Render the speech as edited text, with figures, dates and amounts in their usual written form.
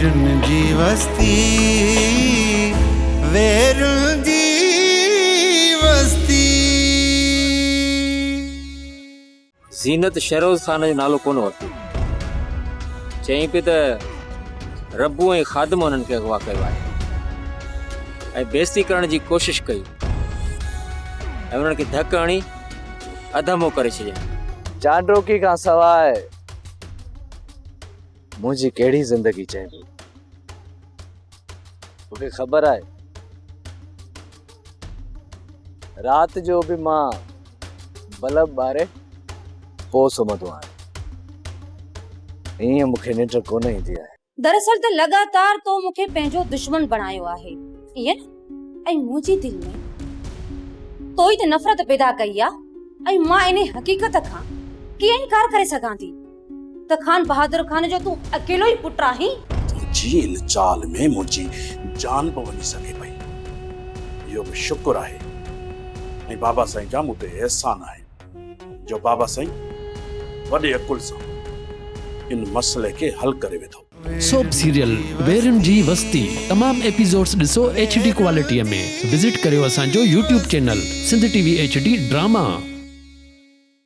वेरुन जी वस्ती, वेरुन जी वस्ती। ज़ीनत शहरोज़ खान जो नालो कोन वरितो, चई पे त रब्बू ऐं ख़ादिम उन्हनि खे अगवा कयो आहे ऐं बेइज़ती करण जी कोशिश कई ऐं उन्हनि खे धक हणी अधमो करे छॾियईं। चांडोकी खां सवाइ मुंहिंजी कहिड़ी ज़िंदगी चइबी। मूंखे ख़बर आहे रात जो भी मां बल्ब ॿारे पोइ सुम्हंदो आहियां। ईअं मूंखे निंड कोन ईंदी आहे। दरअसल त लगातार तो मूंखे पंहिंजो दुश्मन बणायो आहे, ईअं न? ऐं मुंहिंजी दिलि में तो ई त नफ़रत पैदा कई आहे ऐं मां इन हक़ीक़त खां कीअं इनकार करे सघां थी त खान बहादुर खान जो तूं अकेलो ई पुटु आहीं। तुंहिंजी इन चाल में मुंहिंजी जान बि वञी सघे पई। इहो बि शुक्र आहे ऐं बाबा साईं जा मूं ते एहसान आहे जो बाबा साईं वॾे अकुल सां इन मसइले खे हल करे वेठो। सोप सीरियल वेरुन जी वस्ती तमाम एपिसोड्स ॾिसो HD क्वालिटीअ में। विजिट करियो असांजो YouTube channel Sindh TV HD drama.